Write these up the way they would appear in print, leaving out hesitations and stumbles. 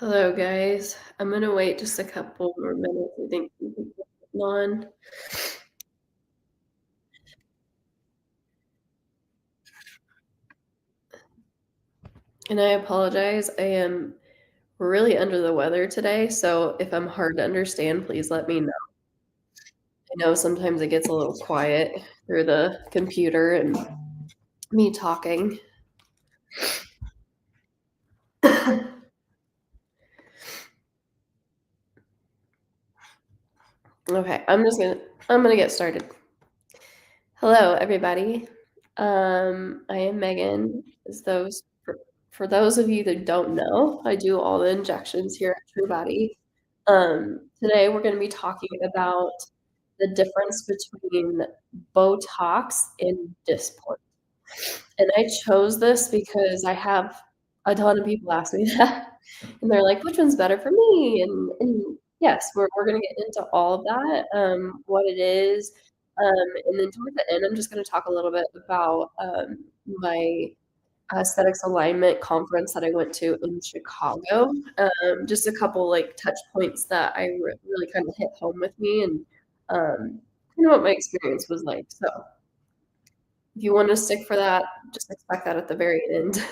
Hello, guys. I'm gonna wait just a couple more minutes. I think people are getting on. And I apologize. I am really under the weather today, so if I'm hard to understand, please let me know. I know sometimes it gets a little quiet through the computer and me talking. Okay, I'm gonna get started. Hello, everybody. I am Megan. As for those of you that don't know, I do all the injections here at TrueBody. Today we're going to be talking about the difference between Botox and Dysport. And I chose this because I have a ton of people ask me that, and they're like, "Which one's better for me?" And yes, we're gonna get into all of that, what it is, and then toward the end, I'm just gonna talk a little bit about my aesthetics alignment conference that I went to in Chicago. Just a couple like touch points that I really kind of hit home with me, and kind of what my experience was like. So if you want to stick for that, just expect that at the very end.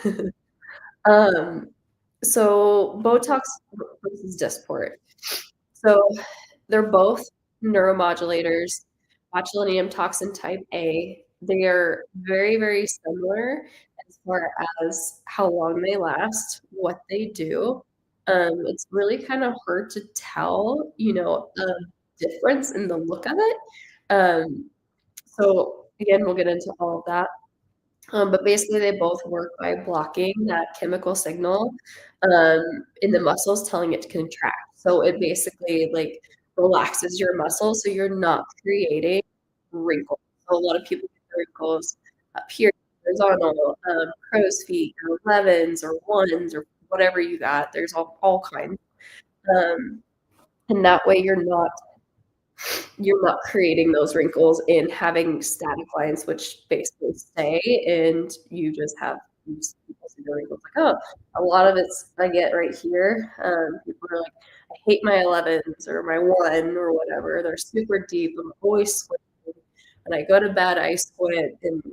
um, so Botox versus Dysport. So they're both neuromodulators, botulinum toxin type A. They are very, very similar as far as how long they last, what they do. It's really kind of hard to tell, a difference in the look of it. So again, we'll get into all of that. But basically, they both work by blocking that chemical signal in the muscles, telling it to contract. So it basically like relaxes your muscles, so you're not creating wrinkles. So a lot of people get the wrinkles up here, horizontal, crow's feet, or 11s, or ones, or whatever you got. There's all kinds, um, and that way you're not creating those wrinkles and having static lines, which basically stay, and you just see the wrinkles. Like, oh, a lot of it's I get right here. People are like, I hate my 11s or my one or whatever. They're super deep. I'm always squinting. When I go to bed, I squint and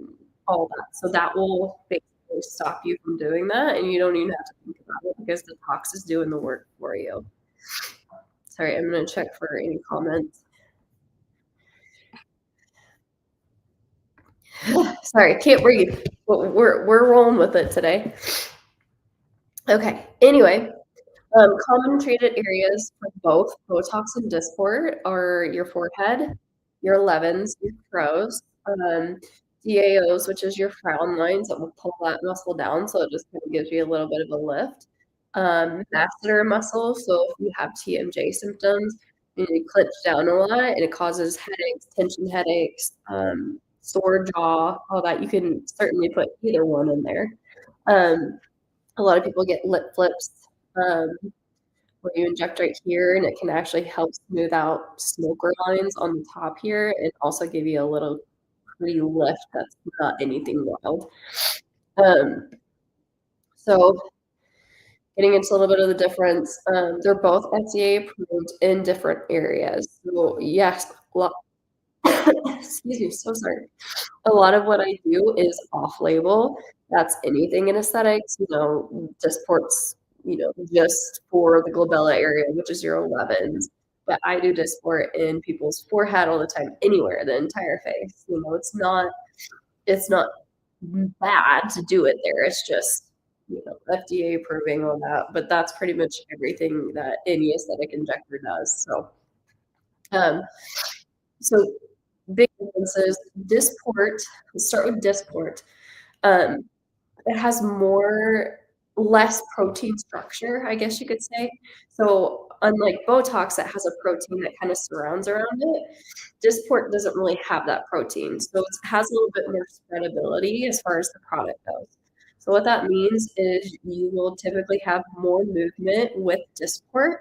all that. So that will basically stop you from doing that, and you don't even have to think about it because the tox is doing the work for you. Sorry, I'm gonna check for any comments. Sorry, can't breathe. But we're rolling with it today. Okay. Anyway, common treated areas for both Botox and Dysport are your forehead, your 11s, your crow's, DAOs, which is your frown lines that will pull that muscle down, so it just kind of gives you a little bit of a lift. Masseter muscle, so if you have TMJ symptoms, you clench down a lot, and it causes headaches, tension headaches, sore jaw, all that. You can certainly put either one in there. A lot of people get lip flips, um, where you inject right here, and it can actually help smooth out smoker lines on the top here and also give you a little pretty lift that's not anything wild. Um, so getting into a little bit of the difference, they're both FDA approved in different areas. So yes, excuse me, so sorry. A lot of what I do is off-label. That's anything in aesthetics, Dysport's, just for the glabella area, which is your 11s. But I do Dysport in people's forehead all the time, anywhere, the entire face. It's not bad to do it there. It's just, FDA approving all that. But that's pretty much everything that any aesthetic injector does. Um, so big differences. Dysport, let's start with Dysport. Um, it has less protein structure, I guess you could say. So unlike Botox that has a protein that kind of surrounds around it, Dysport doesn't really have that protein. So it has a little bit more spreadability as far as the product goes. So what that means is you will typically have more movement with Dysport.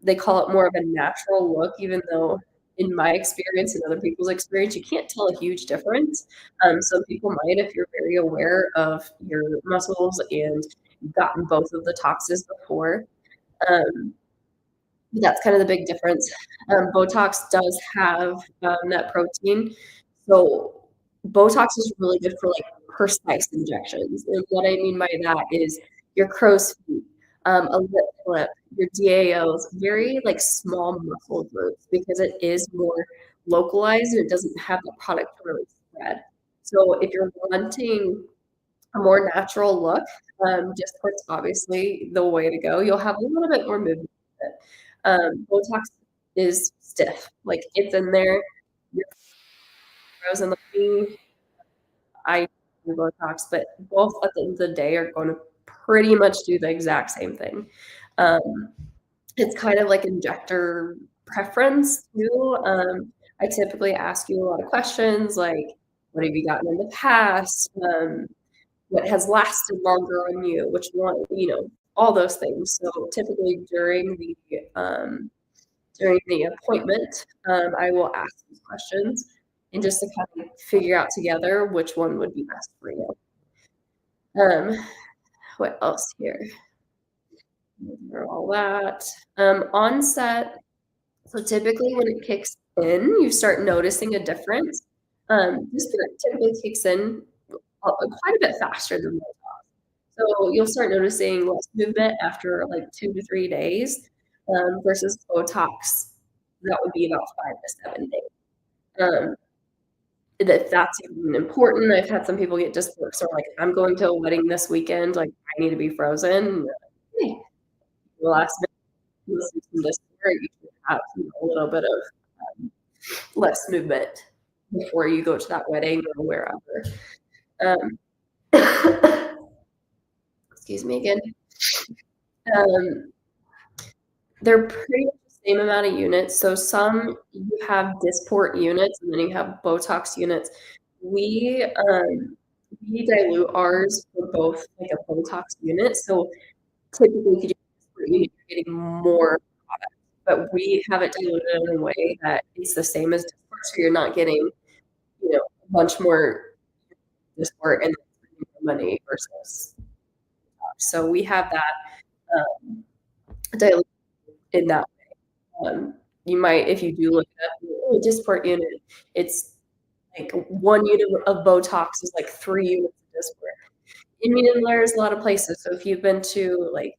They call it more of a natural look, even though in my experience and other people's experience, you can't tell a huge difference. Some people might if you're very aware of your muscles and you've gotten both of the toxins before. Um, but that's kind of the big difference. Botox does have, that protein. So Botox is really good for, like, precise injections, and what I mean by that is your crow's feet, a lip flip, your DAOs, very, like, small muscle groups because it is more localized and it doesn't have the product to really spread. So if you're wanting a more natural look, Dysport's obviously the way to go. You'll have a little bit more movement with it. Botox is stiff, like, it's in there, your frozen looking. I do Botox, but both at the end of the day are gonna pretty much do the exact same thing. Um, it's kind of like injector preference too. I typically ask you a lot of questions like, "What have you gotten in the past?" What has lasted longer on you, which one, all those things. So typically during the appointment, I will ask these questions and just to kind of figure out together which one would be best for you. Um, what else here? Through all that. Onset. So typically when it kicks in, you start noticing a difference. This typically kicks in quite a bit faster than most. So you'll start noticing less movement after like 2 to 3 days, versus Botox, that would be about 5 to 7 days. Um, if that's even important, I've had some people get Dysport, so like, "I'm going to a wedding this weekend, like, I need to be frozen." Hey, the last minute, listen to Dysport, you can have, a little bit of, less movement before you go to that wedding or wherever. Um, excuse me again. Um, They're pretty much the same amount of units. So some you have Dysport units, and then you have Botox units. We, we dilute ours for both, like, a Botox unit. So typically, if you do Dysport unit, you're getting more product, but we have it diluted in a way that it's the same as Dysport, so you're not getting, a bunch more Dysport and spending more money versus so we have that, diluted in that. You might, if you do look it up, oh, Dysport unit, it's like 1 unit of Botox is like 3 units of Dysport. I mean, and there's a lot of places. So if you've been to like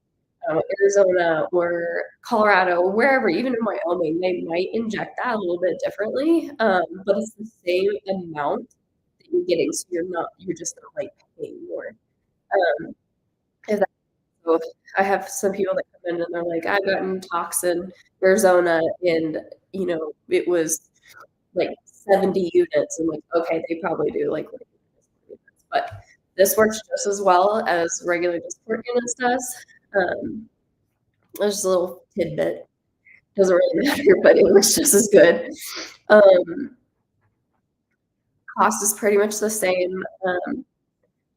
Arizona or Colorado or wherever, even in Wyoming, they might inject that a little bit differently, but it's the same amount that you're getting. So you're just not like paying more. Um, if that, so I have some people that come in and they're like, I've gotten toxin Arizona and it was like 70 units. And like, okay, they probably do like regular Dysport units, but this works just as well as regular Dysport units does. There's a little tidbit. Doesn't really matter, but it looks just as good. Cost is pretty much the same.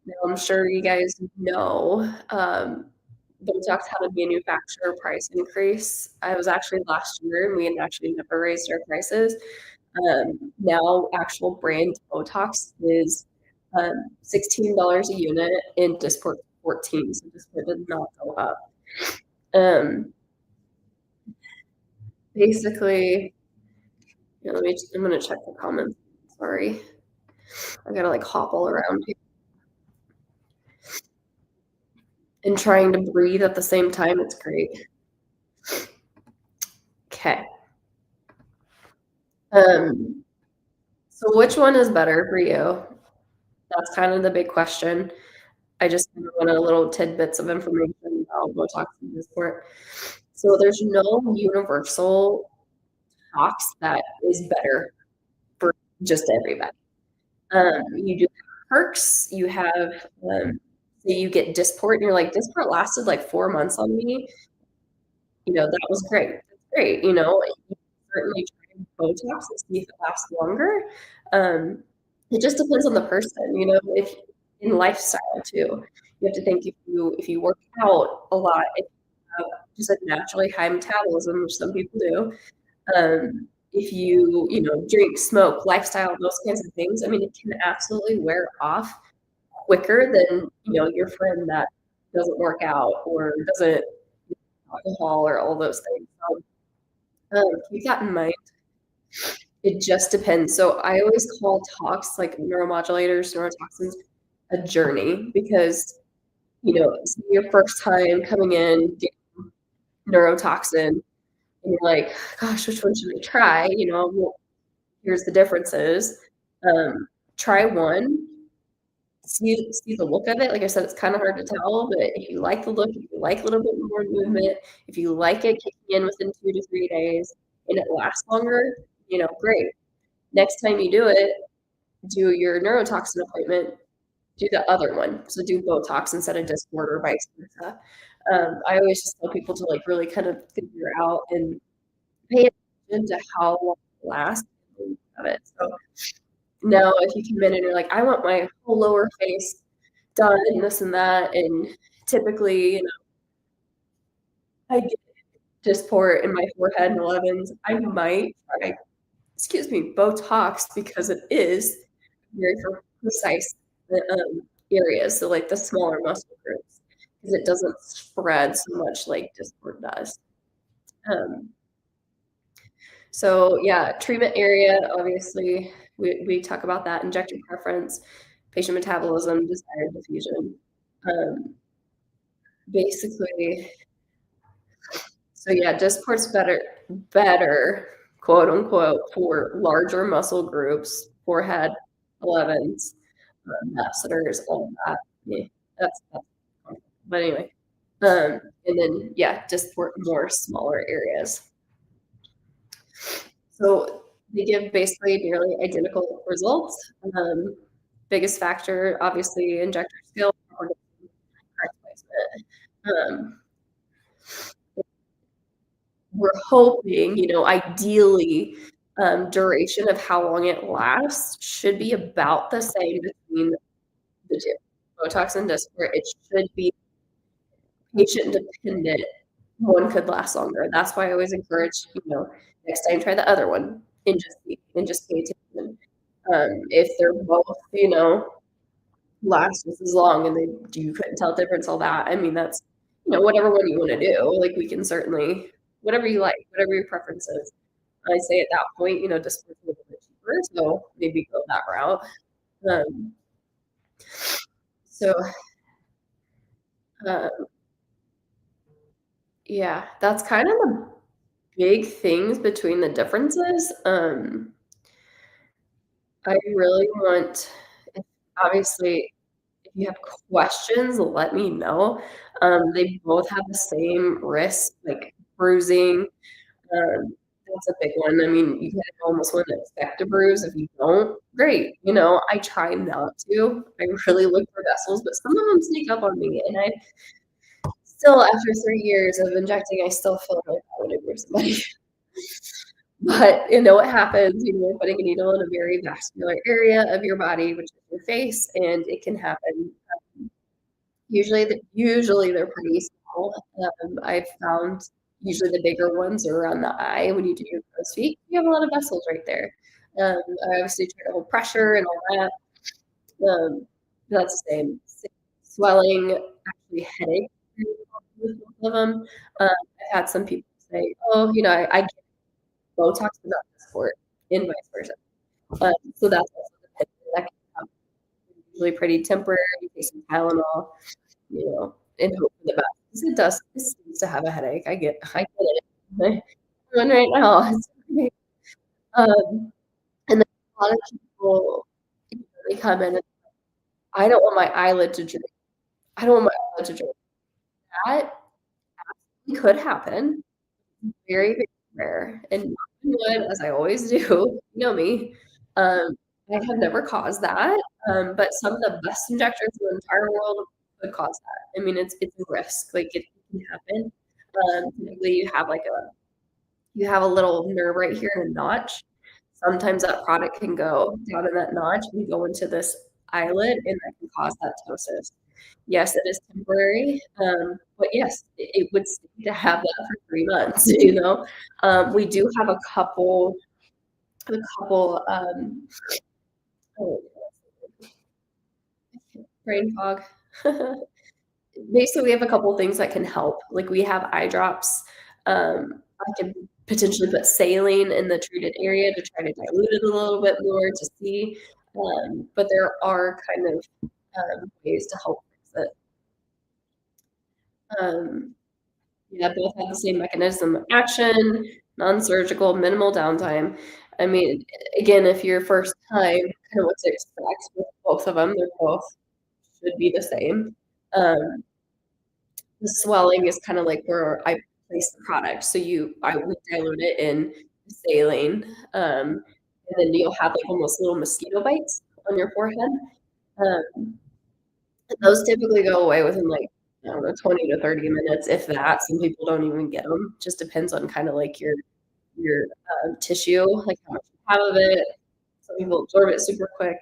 Now I'm sure you guys know, Botox had a manufacturer price increase. I was actually last year, and we had actually never raised our prices. Now actual brand Botox is $16 a unit, and Dysport 14, so Dysport did not go up. Basically, I'm gonna check the comments. Sorry, I gotta like hop all around here and trying to breathe at the same time. It's great. Okay. So which one is better for you? That's kind of the big question. I just kind of wanted a little tidbits of information about Botox and Dysport. So there's no universal tox that is better for just everybody. You do have perks. You have, say you get Dysport, and you're like, Dysport lasted like 4 months on me. That was great. That's great. You certainly try Botox and see if it lasts longer. It just depends on the person, if in lifestyle too. You have to think if you work out a lot, if you have just a naturally high metabolism, which some people do, if you drink, smoke, lifestyle, those kinds of things, I mean, it can absolutely wear off quicker than, your friend that doesn't work out or doesn't alcohol or all those things. Keep that in mind. It just depends. So I always call talks, like neuromodulators, neurotoxins, a journey because, it's your first time coming in, getting neurotoxin, and you're like, "Gosh, which one should I try?" Well, here's the differences. Try one, see the look of it. Like I said, it's kinda hard to tell, but if you like the look, if you like a little bit more movement, if you like it kicking in within 2 to 3 days and it lasts longer, great. Next time you do it, do your neurotoxin appointment, do the other one. So do Botox instead of Dysport or vice versa. I always just tell people to, like, really kind of figure out and pay attention to how long it lasts of it. So now if you come in and you're like, "I want my whole lower face done and this and that," and typically, I get Dysport in my forehead and 11s, I might try, Botox because it is very precise, areas, so, like, the smaller muscle groups, because it doesn't spread so much like Dysport does. Um, so, yeah, treatment area, obviously, we talk about that, injector preference, patient metabolism, desired diffusion. Um, basically so, yeah, Dysport's better, quote, unquote, for larger muscle groups, forehead, 11s, masseters, all that. Yeah, that's but anyway, and then, yeah, just for more smaller areas. So they give basically nearly identical results. Biggest factor, obviously, injector skill or correct placement. Um, we're hoping, ideally, duration of how long it lasts should be about the same between the 2. Botox and Dysport, it should be patient dependent. One could last longer. That's why I always encourage, next time try the other one and just pay attention. If they're both, last just as long and you couldn't tell difference, all that. I mean, that's, whatever one you wanna do. Like, we can certainly whatever you like, whatever your preference is. I say at that point, just a little bit cheaper, so maybe go that route. Um, so, uh, yeah, that's kind of the big things between the differences. I really want if obviously, if you have questions, let me know. They both have the same risk, like bruising. That's a big one. I mean, you kind of almost wouldn't expect a bruise. If you don't, great. I try not to. I really look for vessels, but some of them sneak up on me, and I still, after 3 years of injecting, I still feel like I would bruise somebody. But, it happens, you're putting a needle in a very vascular area of your body, which is your face, and it can happen. Usually they're pretty small. I've found usually the bigger ones are around the eye when you do your crow's feet. You have a lot of vessels right there. I obviously try to hold pressure and all that. That's the same. Swelling, actually headache with both of them. I've had some people say, "Oh, I get Botox, but not Dysport," and vice versa. So that's also dependent. That can happen. Usually pretty temporary, take some Tylenol, and hope for the best. 'Cause it seems to have a headache. I get it. I one right now. It's okay. Um, and then a lot of people, they come in and, "I don't want my eyelid to droop. I don't want my eyelid to droop." That could happen. Very, very rare, and knock on wood, as I always do, you know me, um, I have never caused that, but some of the best injectors in the entire world could cause that. I mean, it's a risk, like, it can happen. Typically, you have a little nerve right here in a notch. Sometimes that product can go down in that notch and go into this eyelid, and that can cause that ptosis. Yes, it is temporary, but yes, it would sting to have that for 3 months, you know? We do have a couple, oh, brain fog. basically, we have a couple things that can help. Like, we have eye drops. I can potentially put saline in the treated area to try to dilute it a little bit more to see, but there are kind of, ways to help fix it. Um, yeah, both have the same mechanism of action, non-surgical, minimal downtime. I mean, again, if you're first time, kind of what to expect with both of them. They're both should be the same. Um, the swelling is kinda like where I place the product. So I would dilute it in saline, and then you'll have, like, almost little mosquito bites on your forehead. Um, those typically go away within, like, I don't know, 20 to 30 minutes, if that. Some people don't even get them. Just depends on kinda like your, tissue, like how much you have of it. Some people absorb it super quick.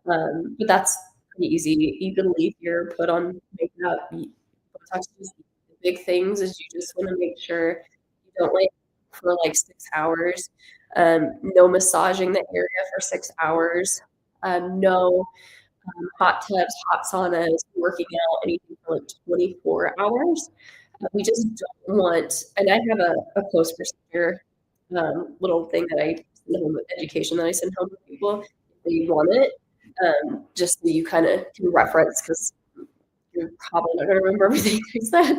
But that's pretty easy. You can leave your put on makeup. Botox is the big things is you just wanna make sure you don't lay for, like, 6 hours, no massaging the area for 6 hours, no, hot tubs, hot saunas, working out, anything for, like, 24 hours. We just don't want and I have a post-procedure, little thing that I send home with education that I send home to people if they want it, just so you kinda can reference because 'cause you're probably not gonna remember everything I said.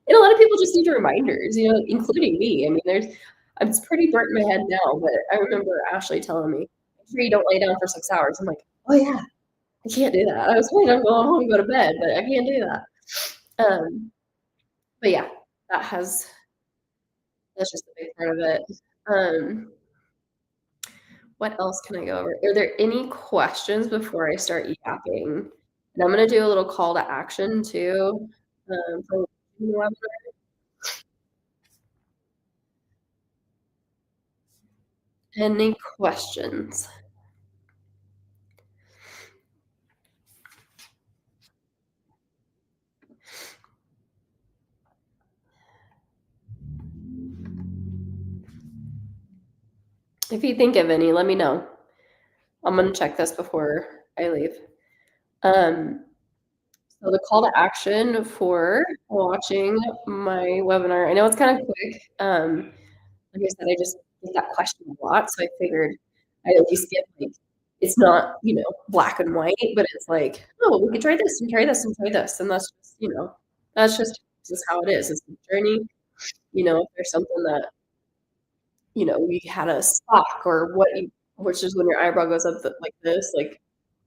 And a lot of people just need reminders, including me. I mean, it's pretty burnt in my head now, but I remember Ashley telling me, "Make sure you don't lay down for 6 hours." I'm like, "Oh, yeah, I can't do that." I was planning on going home and go to bed, but I can't do that. Um, but yeah, that has that's just a big part of it. Um, what else can I go over? Are there any questions before I start yapping? And I'm gonna do a little call to action too, for the webinar. Any questions? If you think of any, let me know. I'm gonna check this before I leave. Um, so the call to action for watching my webinar, I know it's kinda quick. Like I said, I just get that question a lot, so I figured I'd at least get, like it's not, black and white, but it's like, "Oh, we could try this and try this and try this," and that's just how it is. It's a journey, if there's something that we had a sock or which is when your eyebrow goes up like this, like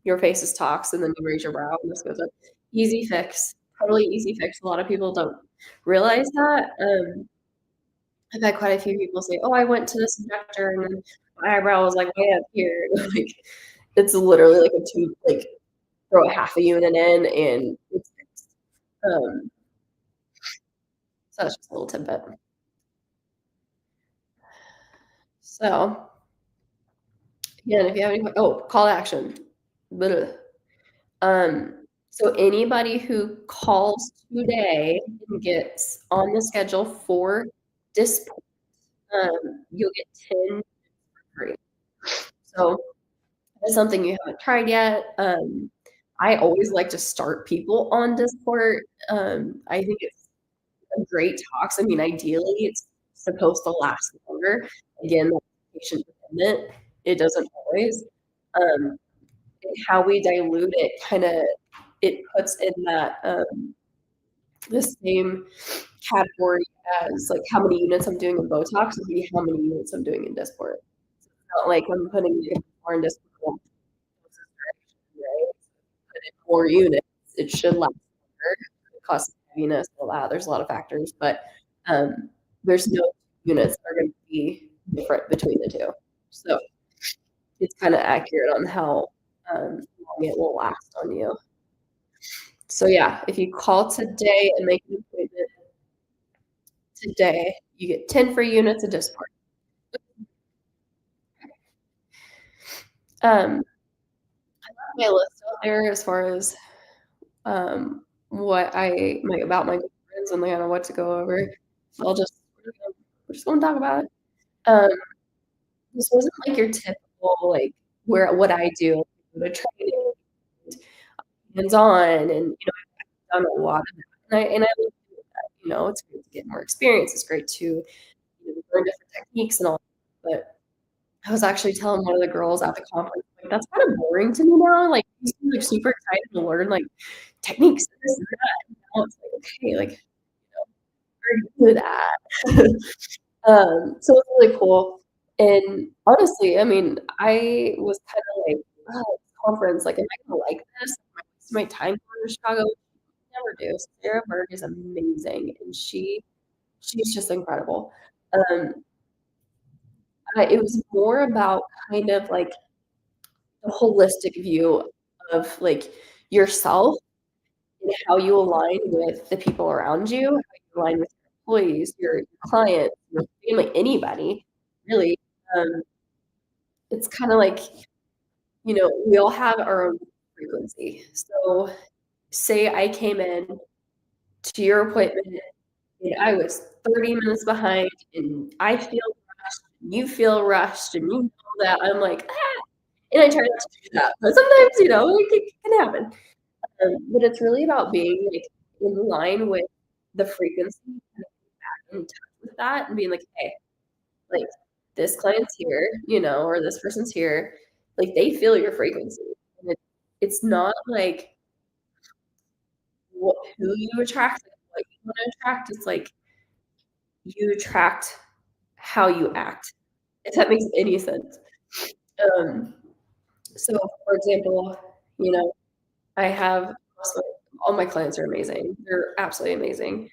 your face is talks and then you raise your brow and this goes up. Easy fix, totally easy fix. A lot of people don't realize that. I've had quite a few people say, "Oh, I went to this injector and then my eyebrow was like way up here." Like it's literally like a tube, like throw a half a unit in and it's fixed. Um, so that's just a little tidbit. So again, if you have any, call to action. Bleh. So anybody who calls today and gets on the schedule for Dysport, you'll get 10 free. So that's something you haven't tried yet. I always like to start people on Dysport. I think it's a great tox. I mean, ideally, it's supposed to last longer. Again, that's patient dependent. It doesn't always. Um, and how we dilute it it puts in that, the same category as, like, how many units I'm doing in Botox would be how many units I'm doing in Dysport. It's not like I'm putting more in Dysport, right? Put in more units, it should last longer. The cost of heaviness, all that, there's a lot of factors, but, there's no units that are gonna be different between the 2. So, it's kinda accurate on how, long it will last on you. So, yeah, if you call today and make an appointment today, you get 10 free units of Dysport. Um, my list out there as far as, what I my about my friends and kinda what to go over. So we're just gonna talk about it. Um, this wasn't like your typical, like, where what I do, go to training, hands-on, and, done a lot of that, and I love doing that, it's great to get more experience, it's great to, learn different techniques and all, but I was actually telling one of the girls at the conference, like, "That's kinda boring to me now," like, you seem, like, super excited to learn, like, techniques and this and that, and now it's like, "Okay, like, I already do that." So it's really cool, and honestly, I mean, I was kinda like, "Oh, this conference, like, am I gonna like this? Am I wasting my time going to Chicago?" Never do. Sarah Berg is amazing, and she's just incredible. Um, it was more about kind of, like, the holistic view of, like, yourself and how you align with the people around you, how you align with your employees, your clients, your family, anybody, really. Um, it's kinda like, we all have our own frequency. So, say I came in to your appointment and I was 30 minutes behind and I feel rushed, and you feel rushed, and you know that, I'm like, "Ah," and I try not to do that, but sometimes, it can happen. But it's really about being, like, in line with the frequency, kind of in touch with that and being like, "Hey, like, this client's here, or this person's here, like, they feel your frequency." And it's not, like, who you attract, like, what you wanna attract, it's like you attract how you act, if that makes any sense. Um, so, for example, you know, I have all my clients are amazing. They're absolutely amazing.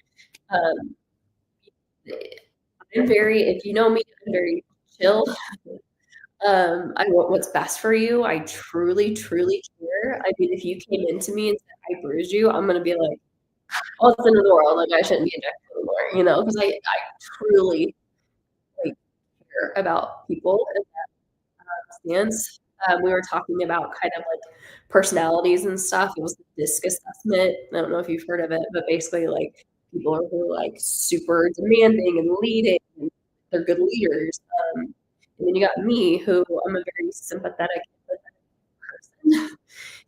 Um, I'm very if you know me, I'm very chill. I want what's best for you. I truly, truly care. I mean, if you came into me and said I bruised you, I'm gonna be like, "Oh, it's the end of the world, like, I shouldn't be injected anymore," because I truly, like, care about people and stance. We were talking about kind of, like, personalities and stuff. It was the DISC assessment. I don't know if you've heard of it, but basically, like, people who are, like, super demanding and leading, and they're good leaders. And then you got me, who I'm a very sympathetic person.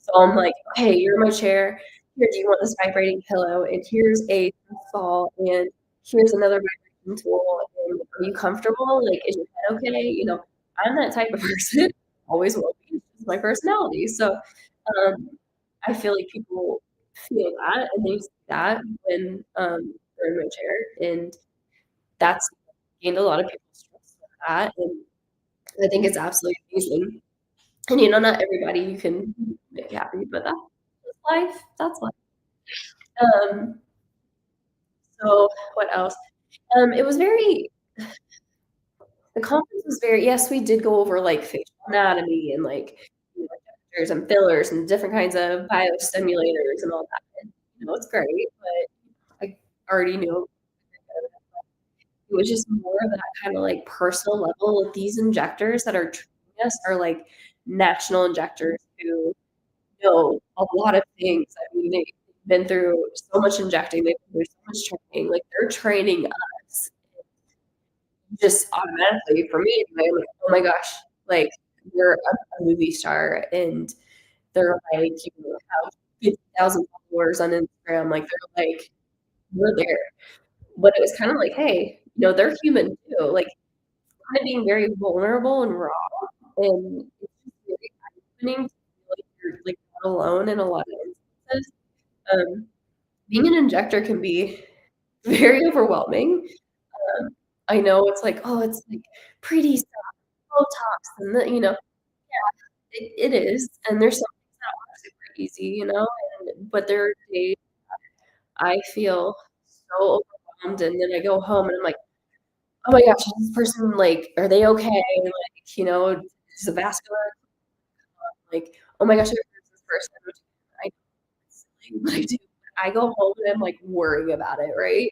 So I'm like, "Okay, you're in my chair. Here, do you want this vibrating pillow? And here's a ball, and here's another vibrating tool, and are you comfortable? Like, is your head okay?" I'm that type of person, always will be, it's just my personality. So, I feel like people feel that, and they see that when, they're in my chair, and that's gained a lot of people's trust with that, and I think it's absolutely amazing. And, not everybody you can make happy, but that's life, that's life. Um, so what else? It was very the conference was very yes, we did go over, like, facial anatomy and, like, injectors and fillers and different kinds of biostimulators and all that, and, it's great, but I already knew it was just more of that kinda, like, personal level of these injectors that are treating us are, like, national injectors who know a lot of things. I mean, they've been through so much injecting, they've been through so much training, like, they're training us just automatically for me anyway, I'm like, "Oh my gosh, like, you're a movie star," and they're like, have 50,000 followers on Instagram, like, they're like, "We're there." But it was kinda like, "Hey, they're human too," like, kinda being very vulnerable and raw, and it's just really eye-opening to feel like you're, like, not alone in a lot of instances. Um, being an injector can be very overwhelming. I know it's like, "Oh, it's, like, pretty stuff, Botox," and it is, and there's some things that are super easy, but there are days I feel so overwhelmed, and then I go home and I'm like, "Oh my gosh, is this person, like, are they okay?" Like, is the vascular like, "Oh my gosh, I hurt this person," which I know it's silly, but I do. I go home and I'm, like, worrying about it, right?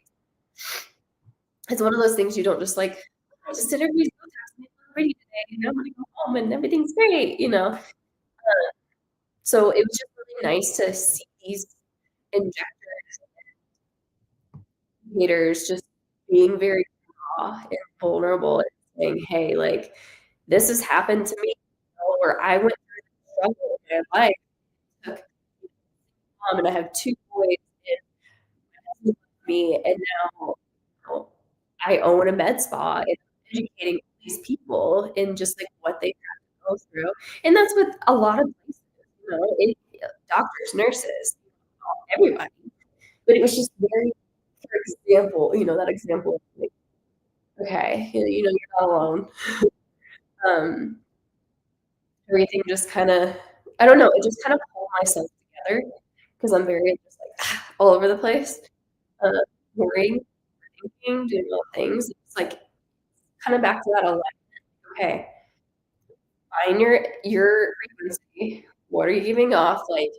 It's one of those things you don't just like, "I just did everybody's Botox and they look pretty today, and I'm gonna go home and everything's great." So it was just really nice to see these injectors leaders just being very raw and vulnerable and saying, "Hey, like, this has happened to me, where I went through the struggle in my life, took and I have 2 boys, me, and now know, I own a med spa and educating these people in just, like, what they have to go through, and that's with a lot of places, doctors, nurses, everybody, but it was just very for example, that example of, like, okay, you're not alone. Um, everything just kinda I don't know, it just kinda pulled myself together because 'cause I'm very just, like, all over the place, uh, worrying, thinking, doing all things. It's, like, kinda back to that alignment. Okay, find your frequency. What are you giving off? Like,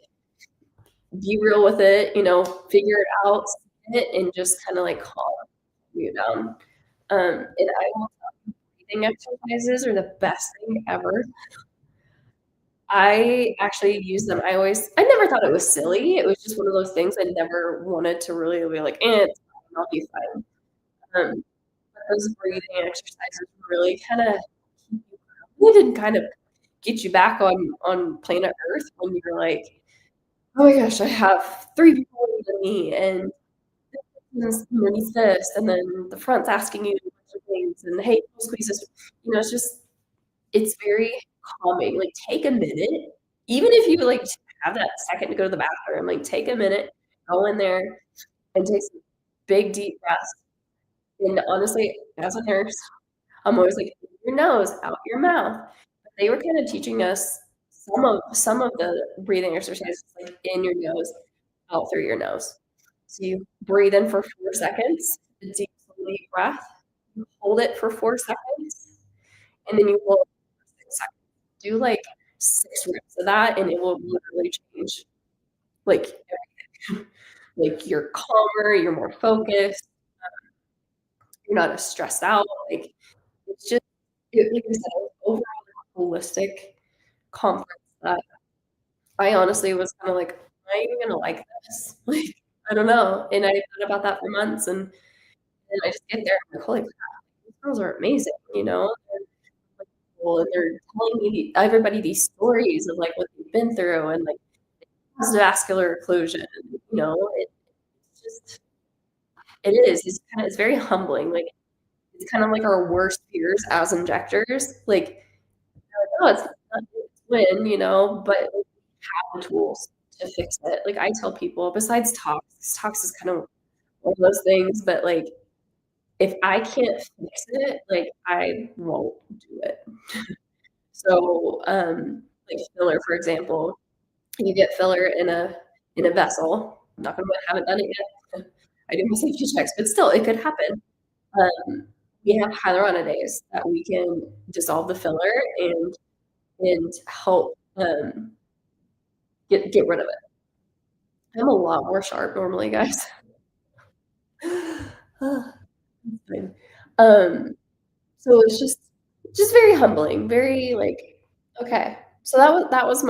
be real with it, figure it out, see it, and just kinda, like, calm you down. And I will breathing exercises are the best thing ever. I actually use them. I never thought it was silly. It was just one of those things I never wanted to really be like, it's fine, I'll be fine." But those breathing exercises really kinda keep you grounded and kind of get you back on planet Earth when you're like, "Oh my gosh, I have 3 people waiting on me, and this needs this," and then the front's asking you a bunch of things, and, "Hey, squeeze this." It's just it's very calming, like, take a minute, even if you, like, have that second to go to the bathroom, like, take a minute, go in there, and take some big, deep breaths, and honestly, as a nurse, I'm always like, "In your nose, out your mouth." But they were kinda teaching us some of the breathing exercises, like, in your nose, out through your nose. So you breathe in for 4 seconds, a deep, deep breath, you hold it for 4 seconds, and then you hold it for 6 seconds. Do, like, 6 reps of that, and it will literally change, like, everything. Like, you're calmer, you're more focused, you're not as stressed out, like, it's just like I said, overall, holistic conference that I honestly was kinda like, "Am I even gonna like this?" Like, I don't know, and I thought about that for months, and I just get there, I'm like, "Holy crap, these girls are amazing," you know? Like, well, and they're telling me everybody these stories of, like, what they've been through and, like, vascular occlusion, it's just it's very humbling, like, it's kind of like our worst fears as injectors, like, "Oh, it's not it's win," but we have the tools to fix it. Like, I tell people besides tox, 'cause tox is kind of one of those things, but, like, if I can't fix it, like, I won't do it. So, like filler, for example, you get filler in a vessel. Knock on wood, haven't done it yet. I do my safety checks, but still, it could happen. Um, we have hyaluronidase that we can dissolve the filler and help, get rid of it. I'm a lot more sharp normally, guys. Fine. Um, so it's just very humbling, very, like, okay. So that was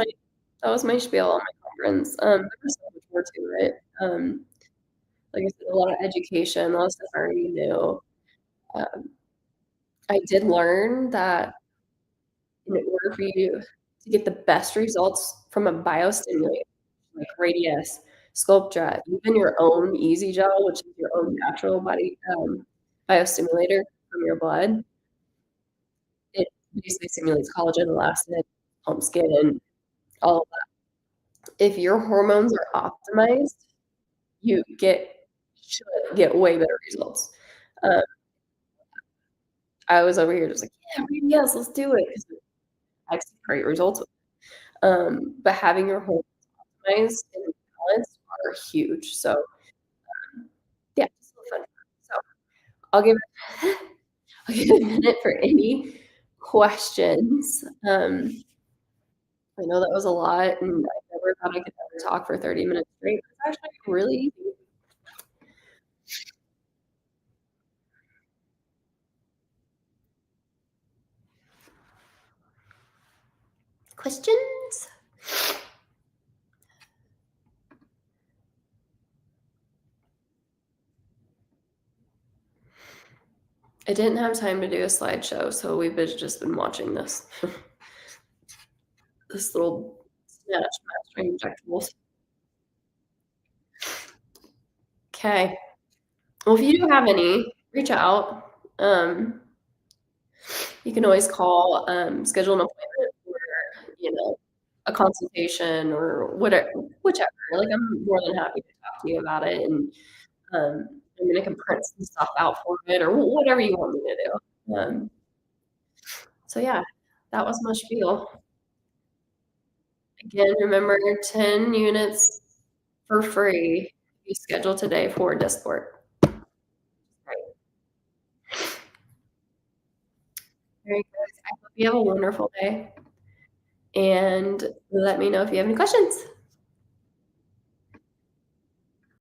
my spiel on my conference. There's so much more to it. Like I said, a lot of education, a lot of stuff I already knew. Um, I did learn that in order for you to get the best results from a biostimulator, like Radius, Sculptra, even your own Easy Gel, which is your own natural body, biostimulator from your blood, it basically simulates collagen, elastin, pump skin, and all of that. If your hormones are optimized, you should get way better results. Uh, I was over here just like, "Yeah, yes, let's do it," 'cause I've seen great results with but having your hormones optimized and balanced are huge, so, yeah, just a little fun fact. So, I'll give it I'll give it a minute for any questions. I know that was a lot, and I never thought I could ever talk for 30 minutes straight. It's actually really easy. Questions? I didn't have time to do a slideshow, so we've just been watching this little snatch mastering injectables. 'Kay. Well, if you do have any, reach out. You can always call, schedule an appointment for, you know, a consultation or whichever. Like, I'm more than happy to talk to you about it, and, I mean, I can print some stuff out for it or whatever you want me to do. So yeah, that was my spiel. Again, remember 10 units for free if you schedule today for Dysport. Right. Very good. I hope you have a wonderful day, and let me know if you have any questions.